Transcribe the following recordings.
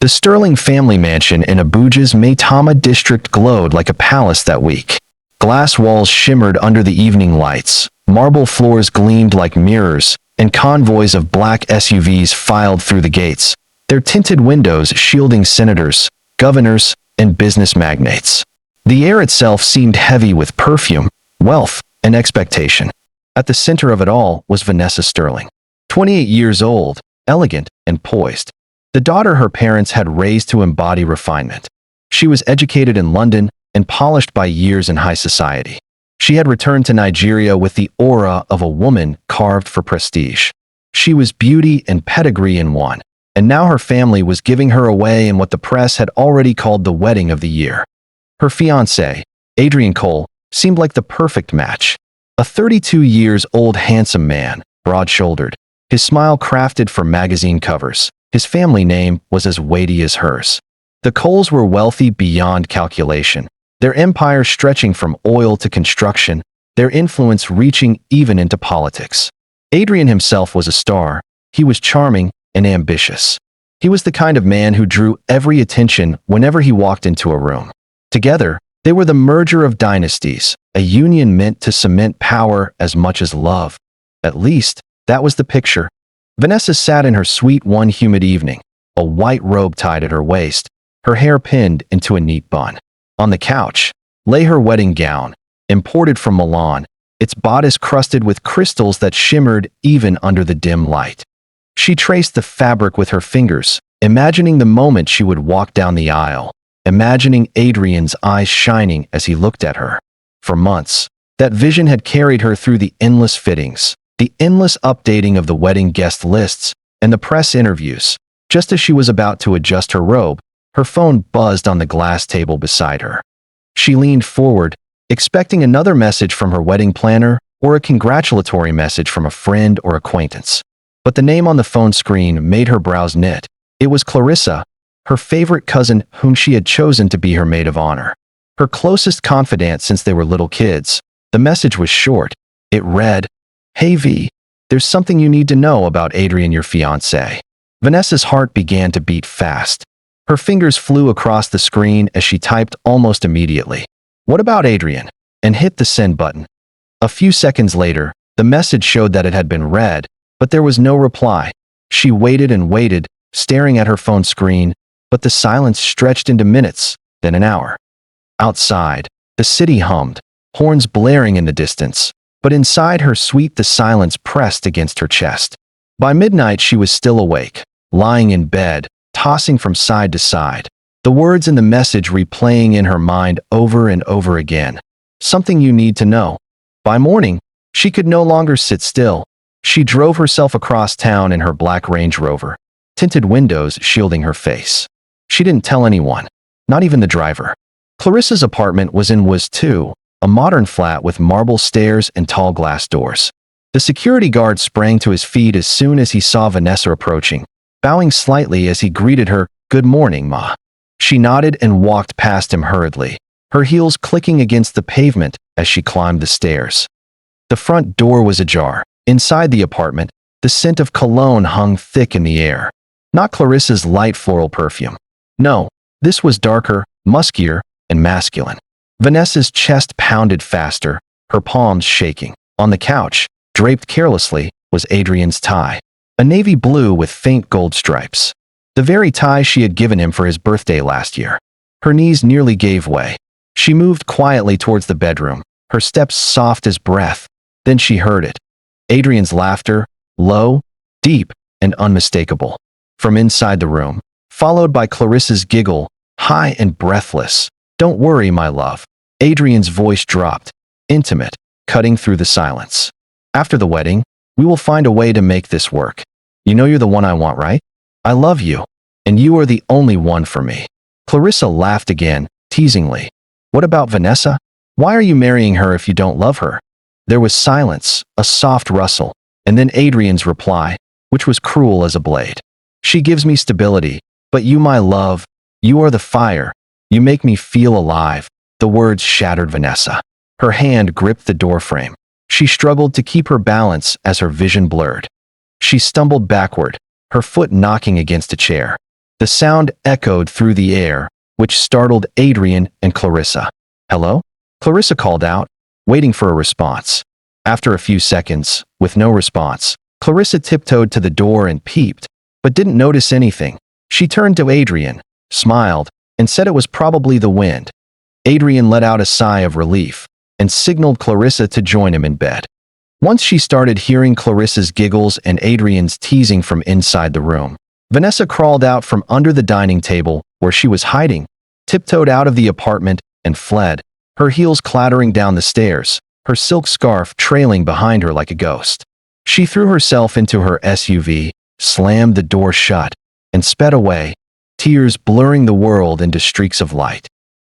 The Sterling family mansion in Abuja's Maitama district glowed like a palace that week. Glass walls shimmered under the evening lights, marble floors gleamed like mirrors, and convoys of black SUVs filed through the gates, their tinted windows shielding senators, governors, and business magnates. The air itself seemed heavy with perfume, wealth, and expectation. At the center of it all was Vanessa Sterling, 28 years old, elegant, and poised. The daughter her parents had raised to embody refinement. She was educated in London and polished by years in high society. She had returned to Nigeria with the aura of a woman carved for prestige. She was beauty and pedigree in one, and now her family was giving her away in what the press had already called the wedding of the year. Her fiancé, Adrian Cole, seemed like the perfect match. A 32-years-old handsome man, broad-shouldered, his smile crafted for magazine covers. His family name was as weighty as hers. The Coles were wealthy beyond calculation, their empire stretching from oil to construction, their influence reaching even into politics. Adrian himself was a star. He was charming and ambitious. He was the kind of man who drew every attention whenever he walked into a room. Together, they were the merger of dynasties, a union meant to cement power as much as love. At least, that was the picture. Vanessa sat in her suite one humid evening, a white robe tied at her waist, her hair pinned into a neat bun. On the couch lay her wedding gown, imported from Milan, its bodice crusted with crystals that shimmered even under the dim light. She traced the fabric with her fingers, imagining the moment she would walk down the aisle, imagining Adrian's eyes shining as he looked at her. For months, that vision had carried her through the endless fittings, the endless updating of the wedding guest lists, and the press interviews. Just as she was about to adjust her robe, her phone buzzed on the glass table beside her. She leaned forward, expecting another message from her wedding planner or a congratulatory message from a friend or acquaintance. But the name on the phone screen made her brows knit. It was Clarissa, her favorite cousin whom she had chosen to be her maid of honor. Her closest confidant since they were little kids. The message was short. It read, "Hey V, there's something you need to know about Adrian, your fiancé." Vanessa's heart began to beat fast. Her fingers flew across the screen as she typed almost immediately, "What about Adrian?" and hit the send button. A few seconds later, the message showed that it had been read, but there was no reply. She waited and waited, staring at her phone screen, but the silence stretched into minutes, then an hour. Outside, the city hummed, horns blaring in the distance, but inside her suite the silence pressed against her chest. By midnight she was still awake, lying in bed, tossing from side to side, the words in the message replaying in her mind over and over again. "Something you need to know." By morning, she could no longer sit still. She drove herself across town in her black Range Rover, tinted windows shielding her face. She didn't tell anyone, not even the driver. Clarissa's apartment was in Was 2, a modern flat with marble stairs and tall glass doors. The security guard sprang to his feet as soon as he saw Vanessa approaching, bowing slightly as he greeted her, "Good morning, Ma." She nodded and walked past him hurriedly, her heels clicking against the pavement as she climbed the stairs. The front door was ajar. Inside the apartment, the scent of cologne hung thick in the air. Not Clarissa's light floral perfume. No, this was darker, muskier, and masculine. Vanessa's chest pounded faster, her palms shaking. On the couch, draped carelessly, was Adrian's tie, a navy blue with faint gold stripes. The very tie she had given him for his birthday last year. Her knees nearly gave way. She moved quietly towards the bedroom, her steps soft as breath. Then she heard it. Adrian's laughter, low, deep, and unmistakable. From inside the room, followed by Clarissa's giggle, high and breathless. "Don't worry, my love." Adrian's voice dropped, intimate, cutting through the silence. "After the wedding, we will find a way to make this work. You know you're the one I want, right? I love you, and you are the only one for me." Clarissa laughed again, teasingly. "What about Vanessa? Why are you marrying her if you don't love her?" There was silence, a soft rustle, and then Adrian's reply, which was cruel as a blade. "She gives me stability, but you, my love, you are the fire. You make me feel alive." The words shattered Vanessa. Her hand gripped the doorframe. She struggled to keep her balance as her vision blurred. She stumbled backward, her foot knocking against a chair. The sound echoed through the air, which startled Adrian and Clarissa. "Hello?" Clarissa called out, waiting for a response. After a few seconds, with no response, Clarissa tiptoed to the door and peeped, but didn't notice anything. She turned to Adrian, smiled, and said it was probably the wind. Adrian let out a sigh of relief and signaled Clarissa to join him in bed. Once she started hearing Clarissa's giggles and Adrian's teasing from inside the room, Vanessa crawled out from under the dining table where she was hiding, tiptoed out of the apartment, and fled, her heels clattering down the stairs, her silk scarf trailing behind her like a ghost. She threw herself into her SUV, slammed the door shut, and sped away, tears blurring the world into streaks of light.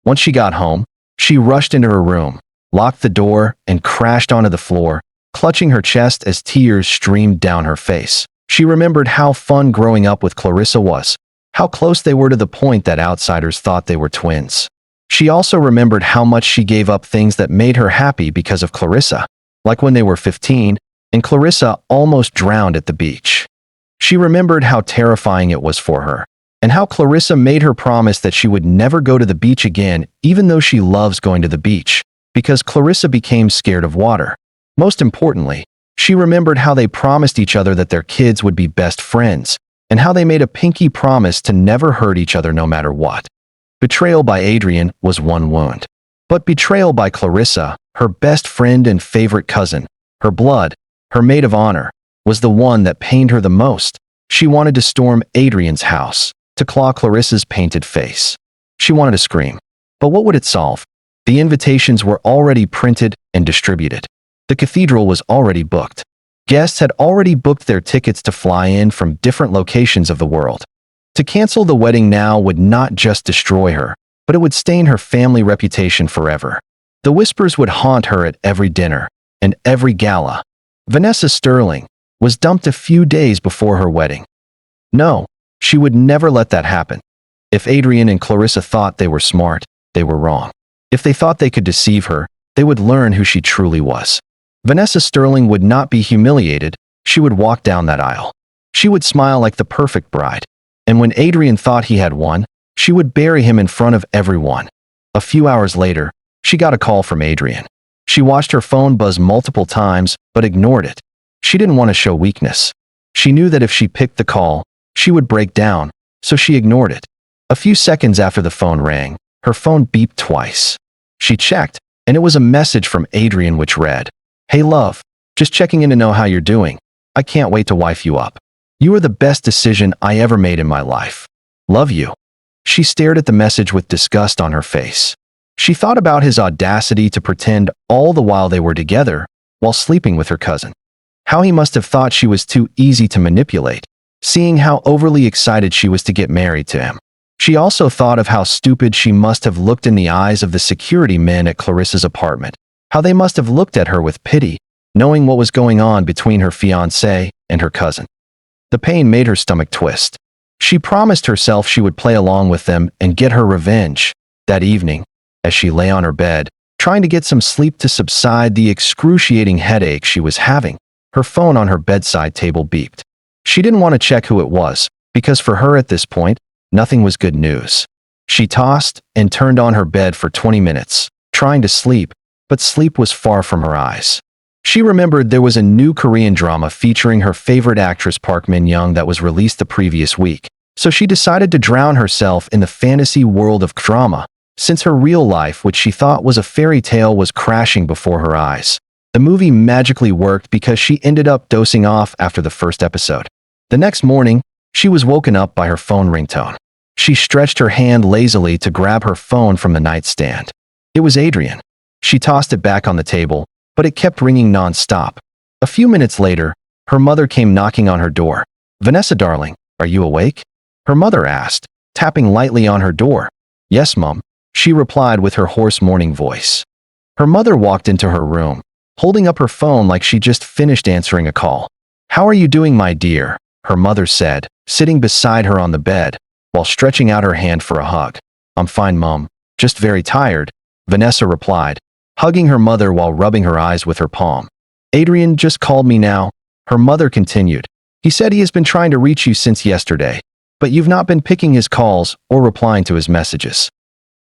Once she got home, she rushed into her room, locked the door, and crashed onto the floor, clutching her chest as tears streamed down her face. She remembered how fun growing up with Clarissa was, how close they were to the point that outsiders thought they were twins. She also remembered how much she gave up things that made her happy because of Clarissa, like when they were 15, and Clarissa almost drowned at the beach. She remembered how terrifying it was for her, and how Clarissa made her promise that she would never go to the beach again, even though she loves going to the beach, because Clarissa became scared of water. Most importantly, she remembered how they promised each other that their kids would be best friends, and how they made a pinky promise to never hurt each other no matter what. Betrayal by Adrian was one wound, but betrayal by Clarissa, her best friend and favorite cousin, her blood, her maid of honor, was the one that pained her the most. She wanted to storm Adrian's house, to claw Clarissa's painted face. She wanted to scream. But what would it solve? The invitations were already printed and distributed. The cathedral was already booked. Guests had already booked their tickets to fly in from different locations of the world. To cancel the wedding now would not just destroy her, but it would stain her family reputation forever. The whispers would haunt her at every dinner and every gala. Vanessa Sterling was dumped a few days before her wedding. No, she would never let that happen. If Adrian and Clarissa thought they were smart, they were wrong. If they thought they could deceive her, they would learn who she truly was. Vanessa Sterling would not be humiliated. She would walk down that aisle. She would smile like the perfect bride. And when Adrian thought he had won, she would bury him in front of everyone. A few hours later, she got a call from Adrian. She watched her phone buzz multiple times, but ignored it. She didn't want to show weakness. She knew that if she picked the call, she would break down, so she ignored it. A few seconds after the phone rang, her phone beeped twice. She checked, and it was a message from Adrian which read, "Hey love, just checking in to know how you're doing. I can't wait to wife you up. You are the best decision I ever made in my life. Love you." She stared at the message with disgust on her face. She thought about his audacity to pretend all the while they were together, while sleeping with her cousin. How he must have thought she was too easy to manipulate, seeing how overly excited she was to get married to him. She also thought of how stupid she must have looked in the eyes of the security men at Clarissa's apartment, how they must have looked at her with pity, knowing what was going on between her fiancé and her cousin. The pain made her stomach twist. She promised herself she would play along with them and get her revenge. That evening, as she lay on her bed, trying to get some sleep to subside the excruciating headache she was having, her phone on her bedside table beeped. She didn't want to check who it was, because for her at this point, nothing was good news. She tossed and turned on her bed for 20 minutes, trying to sleep, but sleep was far from her eyes. She remembered there was a new Korean drama featuring her favorite actress Park Min-young that was released the previous week, so she decided to drown herself in the fantasy world of drama, since her real life, which she thought was a fairy tale, was crashing before her eyes. The movie magically worked because she ended up dozing off after the first episode. The next morning, she was woken up by her phone ringtone. She stretched her hand lazily to grab her phone from the nightstand. It was Adrian. She tossed it back on the table, but it kept ringing non-stop. A few minutes later, her mother came knocking on her door. "Vanessa, darling, are you awake?" her mother asked, tapping lightly on her door. "Yes, Mum," she replied with her hoarse morning voice. Her mother walked into her room, holding up her phone like she just finished answering a call. "How are you doing, my dear?" her mother said, sitting beside her on the bed, while stretching out her hand for a hug. "I'm fine, Mum. Just very tired," Vanessa replied, hugging her mother while rubbing her eyes with her palm. "Adrian just called me now," her mother continued. "He said he has been trying to reach you since yesterday. but you've not been picking his calls or replying to his messages.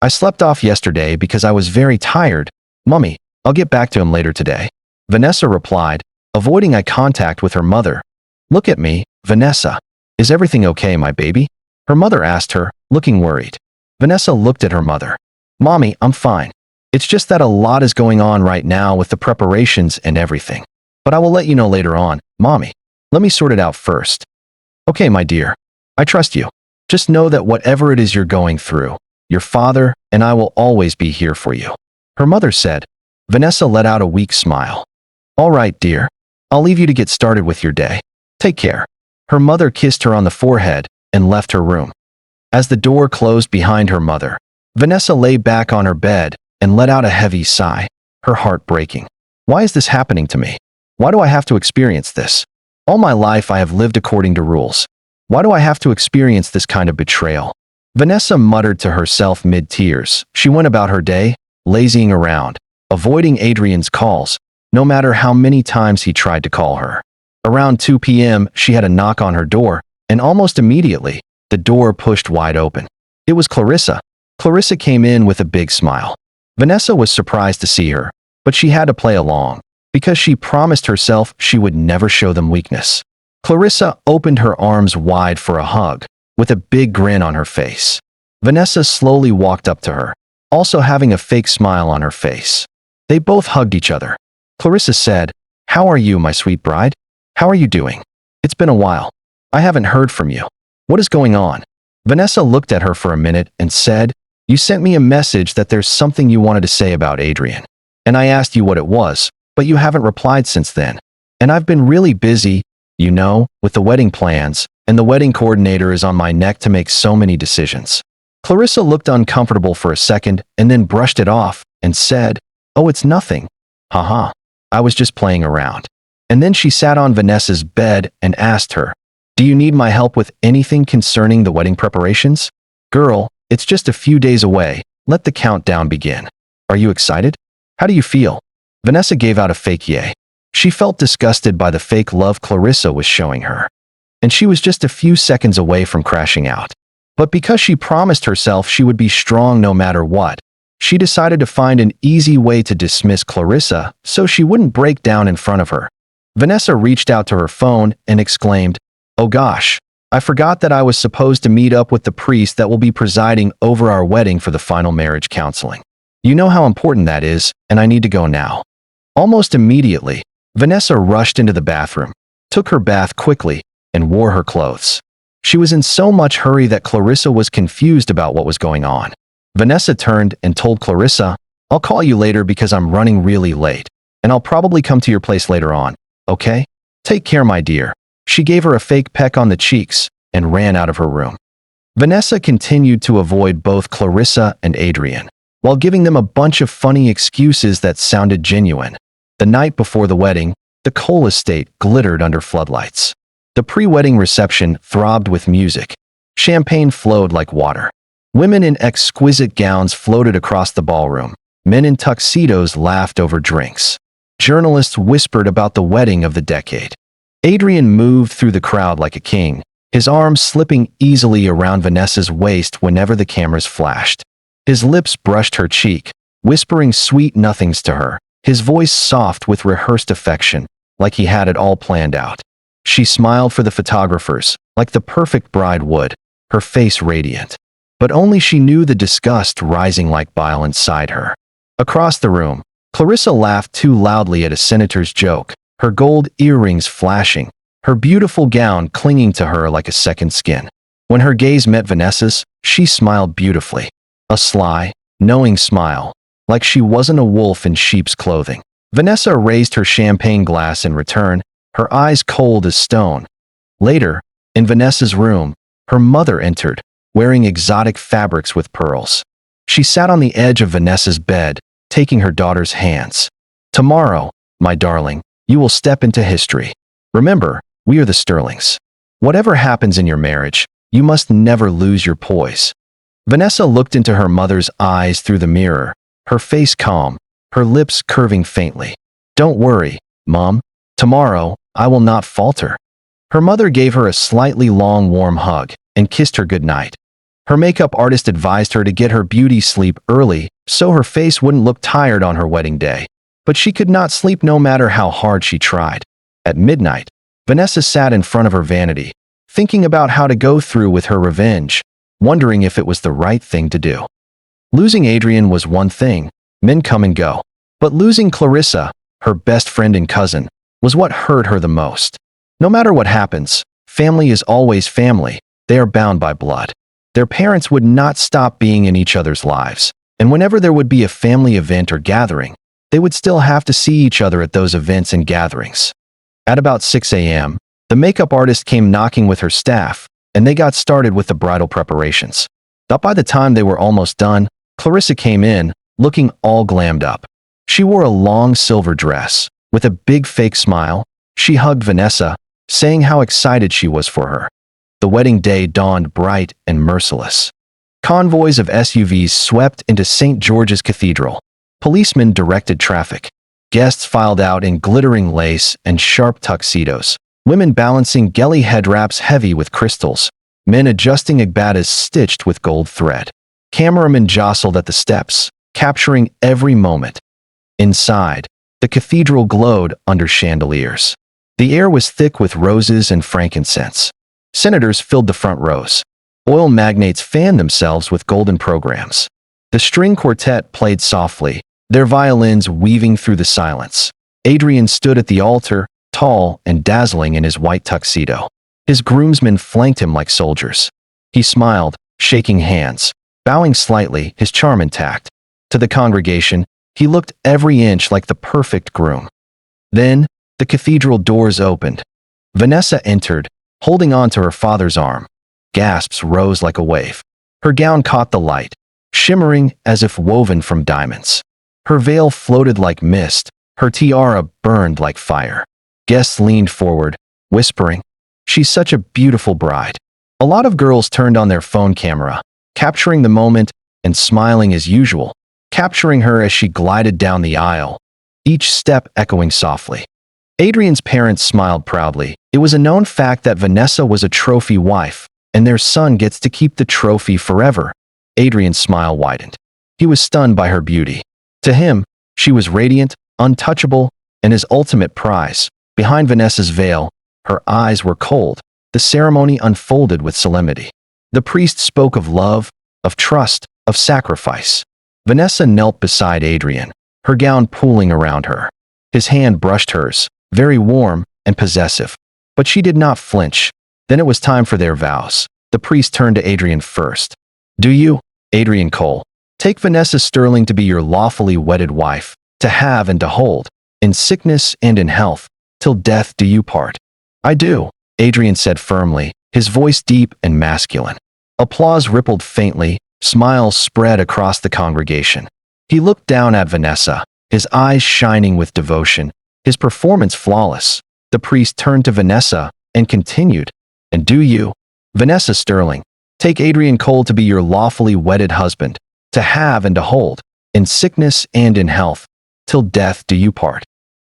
I slept off yesterday because I was very tired. Mummy, I'll get back to him later today. Vanessa replied, avoiding eye contact with her mother. Look at me, Vanessa. Is everything okay, my baby? Her mother asked her, looking worried. Vanessa looked at her mother. Mommy, I'm fine. It's just that a lot is going on right now with the preparations and everything. But I will let you know later on, Mommy. Let me sort it out first. Okay, my dear. I trust you. Just know that whatever it is you're going through, your father and I will always be here for you. Her mother said. Vanessa let out a weak smile. All right, dear. I'll leave you to get started with your day. Take care. Her mother kissed her on the forehead and left her room. As the door closed behind her mother, Vanessa lay back on her bed and let out a heavy sigh, her heart breaking. Why is this happening to me? Why do I have to experience this? All my life I have lived according to rules. Why do I have to experience this kind of betrayal? Vanessa muttered to herself mid-tears. She went about her day, lazying around, avoiding Adrian's calls, no matter how many times he tried to call her. Around 2 p.m., she had a knock on her door, and almost immediately, the door pushed wide open. It was Clarissa. Clarissa came in with a big smile. Vanessa was surprised to see her, but she had to play along, because she promised herself she would never show them weakness. Clarissa opened her arms wide for a hug, with a big grin on her face. Vanessa slowly walked up to her, also having a fake smile on her face. They both hugged each other. Clarissa said, "How are you, my sweet bride? How are you doing? It's been a while. I haven't heard from you. What is going on?" Vanessa looked at her for a minute and said, "You sent me a message that there's something you wanted to say about Adrian. And I asked you what it was, but you haven't replied since then. And I've been really busy, you know, with the wedding plans, and the wedding coordinator is on my neck to make so many decisions." Clarissa looked uncomfortable for a second and then brushed it off and said, "Oh, it's nothing. Haha. I was just playing around." And then she sat on Vanessa's bed and asked her, "Do you need my help with anything concerning the wedding preparations? Girl, it's just a few days away. Let the countdown begin. Are you excited? How do you feel?" Vanessa gave out a fake yay. She felt disgusted by the fake love Clarissa was showing her. And she was just a few seconds away from crashing out. But because she promised herself she would be strong no matter what, she decided to find an easy way to dismiss Clarissa so she wouldn't break down in front of her. Vanessa reached out to her phone and exclaimed, "Oh gosh, I forgot that I was supposed to meet up with the priest that will be presiding over our wedding for the final marriage counseling. You know how important that is, and I need to go now." Almost immediately, Vanessa rushed into the bathroom, took her bath quickly, and wore her clothes. She was in so much hurry that Clarissa was confused about what was going on. Vanessa turned and told Clarissa, "I'll call you later because I'm running really late, and I'll probably come to your place later on, okay? Take care, my dear." She gave her a fake peck on the cheeks and ran out of her room. Vanessa continued to avoid both Clarissa and Adrian, while giving them a bunch of funny excuses that sounded genuine. The night before the wedding, the Cole estate glittered under floodlights. The pre-wedding reception throbbed with music. Champagne flowed like water. Women in exquisite gowns floated across the ballroom. Men in tuxedos laughed over drinks. Journalists whispered about the wedding of the decade. Adrian moved through the crowd like a king, his arms slipping easily around Vanessa's waist whenever the cameras flashed. His lips brushed her cheek, whispering sweet nothings to her, his voice soft with rehearsed affection, like he had it all planned out. She smiled for the photographers, like the perfect bride would, her face radiant. But only she knew the disgust rising like bile inside her. Across the room, Clarissa laughed too loudly at a senator's joke, her gold earrings flashing, her beautiful gown clinging to her like a second skin. When her gaze met Vanessa's, she smiled beautifully. A sly, knowing smile, like she wasn't a wolf in sheep's clothing. Vanessa raised her champagne glass in return, her eyes cold as stone. Later, in Vanessa's room, her mother entered, wearing exotic fabrics with pearls. She sat on the edge of Vanessa's bed, taking her daughter's hands. "Tomorrow, my darling, you will step into history. Remember, we are the Sterlings. Whatever happens in your marriage, you must never lose your poise." Vanessa looked into her mother's eyes through the mirror, her face calm, her lips curving faintly. "Don't worry, Mom. Tomorrow, I will not falter." Her mother gave her a slightly long, warm hug, and kissed her goodnight. Her makeup artist advised her to get her beauty sleep early so her face wouldn't look tired on her wedding day. But she could not sleep no matter how hard she tried. At midnight, Vanessa sat in front of her vanity, thinking about how to go through with her revenge, wondering if it was the right thing to do. Losing Adrian was one thing, men come and go. But losing Clarissa, her best friend and cousin, was what hurt her the most. No matter what happens, family is always family. They are bound by blood. Their parents would not stop being in each other's lives, and whenever there would be a family event or gathering, they would still have to see each other at those events and gatherings. At about 6 a.m., the makeup artist came knocking with her staff, and they got started with the bridal preparations. But by the time they were almost done, Clarissa came in, looking all glammed up. She wore a long silver dress. With a big fake smile, she hugged Vanessa, saying how excited she was for her. The wedding day dawned bright and merciless. Convoys of SUVs swept into St. George's Cathedral. Policemen directed traffic. Guests filed out in glittering lace and sharp tuxedos. Women balancing geli head wraps heavy with crystals. Men adjusting agbatas stitched with gold thread. Cameramen jostled at the steps, capturing every moment. Inside, the cathedral glowed under chandeliers. The air was thick with roses and frankincense. Senators filled the front rows. Oil magnates fanned themselves with golden programs. The string quartet played softly, their violins weaving through the silence. Adrian stood at the altar, tall and dazzling in his white tuxedo. His groomsmen flanked him like soldiers. He smiled, shaking hands, bowing slightly, his charm intact. To the congregation, he looked every inch like the perfect groom. Then, the cathedral doors opened. Vanessa entered, holding on to her father's arm. Gasps rose like a wave. Her gown caught the light, shimmering as if woven from diamonds. Her veil floated like mist, her tiara burned like fire. Guests leaned forward, whispering, "She's such a beautiful bride." A lot of girls turned on their phone camera, capturing the moment and smiling as usual, capturing her as she glided down the aisle, each step echoing softly. Adrian's parents smiled proudly. It was a known fact that Vanessa was a trophy wife, and their son gets to keep the trophy forever. Adrian's smile widened. He was stunned by her beauty. To him, she was radiant, untouchable, and his ultimate prize. Behind Vanessa's veil, her eyes were cold. The ceremony unfolded with solemnity. The priest spoke of love, of trust, of sacrifice. Vanessa knelt beside Adrian, her gown pooling around her. His hand brushed hers, very warm and possessive. But she did not flinch. Then it was time for their vows. The priest turned to Adrian first. "Do you, Adrian Cole, take Vanessa Sterling to be your lawfully wedded wife, to have and to hold, in sickness and in health, till death do you part?" "I do," Adrian said firmly, his voice deep and masculine. Applause rippled faintly, smiles spread across the congregation. He looked down at Vanessa, his eyes shining with devotion, his performance flawless. The priest turned to Vanessa and continued, "And do you, Vanessa Sterling, take Adrian Cole to be your lawfully wedded husband, to have and to hold, in sickness and in health, till death do you part?"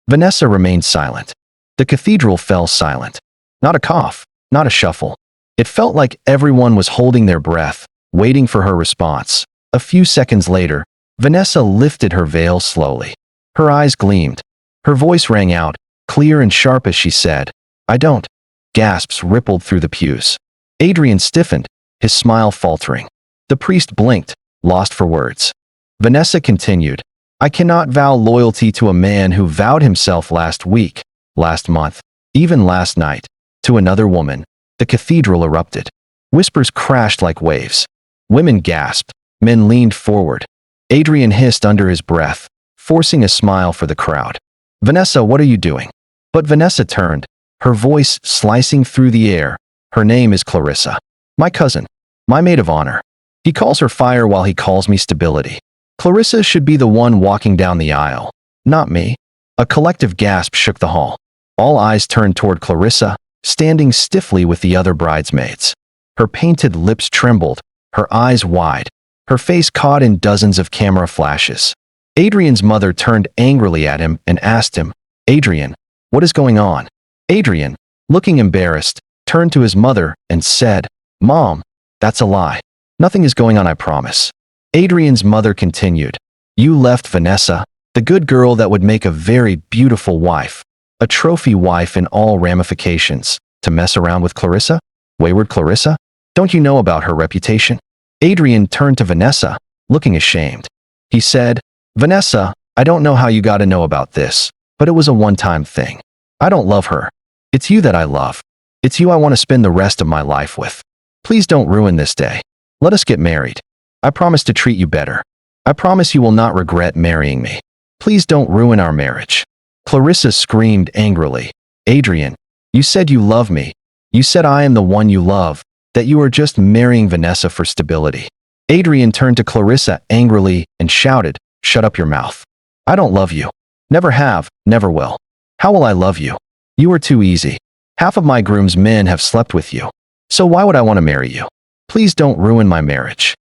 Vanessa remained silent. The cathedral fell silent. Not a cough, not a shuffle. It felt like everyone was holding their breath, waiting for her response. A few seconds later, Vanessa lifted her veil slowly. Her eyes gleamed. Her voice rang out, clear and sharp as she said, "I don't." Gasps rippled through the pews. Adrian stiffened, his smile faltering. The priest blinked, lost for words. Vanessa continued, "I cannot vow loyalty to a man who vowed himself last week, last month, even last night, to another woman." The cathedral erupted. Whispers crashed like waves. Women gasped. Men leaned forward. Adrian hissed under his breath, forcing a smile for the crowd. "Vanessa, what are you doing?" But Vanessa turned, her voice slicing through the air. "Her name is Clarissa. My cousin. My maid of honor. He calls her fire while he calls me stability. Clarissa should be the one walking down the aisle, not me." A collective gasp shook the hall. All eyes turned toward Clarissa, standing stiffly with the other bridesmaids. Her painted lips trembled, her eyes wide, her face caught in dozens of camera flashes. Adrian's mother turned angrily at him and asked him, "Adrian, what is going on?" Adrian, looking embarrassed, turned to his mother and said, Mom, that's a lie. Nothing is going on, I promise. Adrian's mother continued. You left Vanessa, the good girl that would make a very beautiful wife, a trophy wife in all ramifications, to mess around with Clarissa? Wayward Clarissa? Don't you know about her reputation? Adrian turned to Vanessa, looking ashamed. He said, Vanessa, I don't know how you got to know about this, but it was a one-time thing. I don't love her. It's you that I love. It's you I want to spend the rest of my life with. Please don't ruin this day. Let us get married. I promise to treat you better. I promise you will not regret marrying me. Please don't ruin our marriage. Clarissa screamed angrily. Adrian, you said you love me. You said I am the one you love, that you are just marrying Vanessa for stability. Adrian turned to Clarissa angrily and shouted, Shut up your mouth. I don't love you. Never have, never will. How will I love you? You are too easy. Half of my groom's men have slept with you. So why would I want to marry you? Please don't ruin my marriage.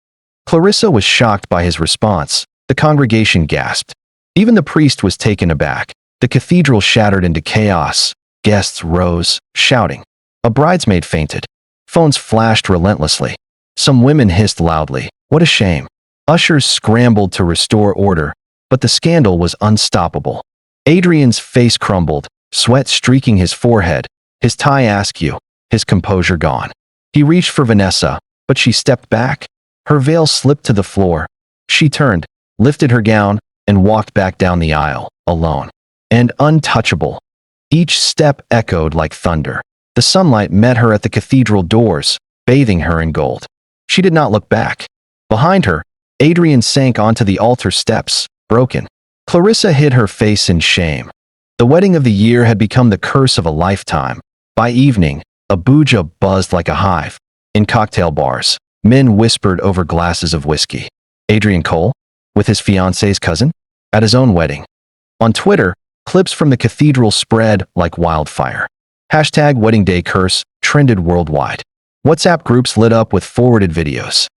Clarissa was shocked by his response. The congregation gasped. Even the priest was taken aback. The cathedral shattered into chaos. Guests rose, shouting. A bridesmaid fainted. Phones flashed relentlessly. Some women hissed loudly. What a shame. Ushers scrambled to restore order, but the scandal was unstoppable. Adrian's face crumbled, sweat streaking his forehead, his tie askew, his composure gone. He reached for Vanessa, but she stepped back. Her veil slipped to the floor. She turned, lifted her gown, and walked back down the aisle, alone and untouchable. Each step echoed like thunder. The sunlight met her at the cathedral doors, bathing her in gold. She did not look back. Behind her, Adrian sank onto the altar steps, broken. Clarissa hid her face in shame. The wedding of the year had become the curse of a lifetime. By evening, Abuja buzzed like a hive. In cocktail bars, men whispered over glasses of whiskey. Adrian Cole? With his fiancée's cousin? At his own wedding. On Twitter, clips from the cathedral spread like wildfire. Hashtag Wedding Day Curse trended worldwide. WhatsApp groups lit up with forwarded videos.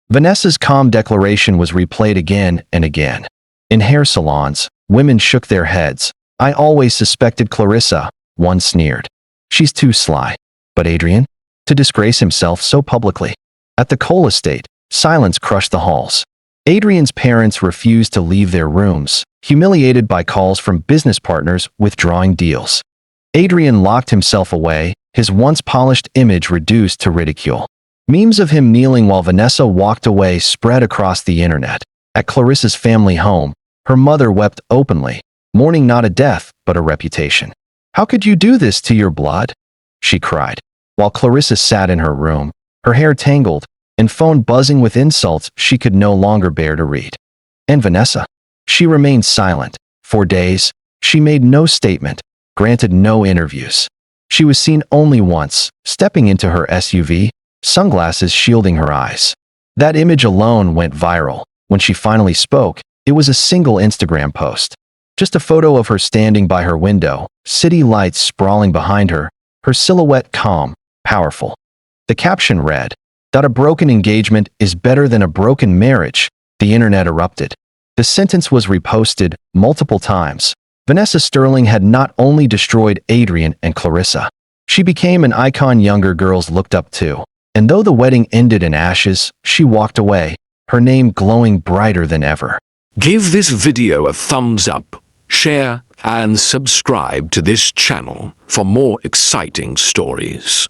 Vanessa's calm declaration was replayed again and again. In hair salons, women shook their heads. I always suspected Clarissa, one sneered. She's too sly. But Adrian? To disgrace himself so publicly. At the Cole estate, silence crushed the halls. Adrian's parents refused to leave their rooms, humiliated by calls from business partners withdrawing deals. Adrian locked himself away, his once polished image reduced to ridicule. Memes of him kneeling while Vanessa walked away spread across the internet. At Clarissa's family home, her mother wept openly, mourning not a death, but a reputation. How could you do this to your blood? She cried, while Clarissa sat in her room, her hair tangled, and phone buzzing with insults she could no longer bear to read. And Vanessa? She remained silent. For days, she made no statement, granted no interviews. She was seen only once, stepping into her SUV, sunglasses shielding her eyes. That image alone went viral. When she finally spoke, it was a single Instagram post. Just a photo of her standing by her window, city lights sprawling behind her, her silhouette calm, powerful. The caption read, that a broken engagement is better than a broken marriage. The internet erupted. The sentence was reposted multiple times. Vanessa Sterling had not only destroyed Adrian and Clarissa, she became an icon younger girls looked up to. And though the wedding ended in ashes, she walked away, her name glowing brighter than ever. Give this video a thumbs up, share, and subscribe to this channel for more exciting stories.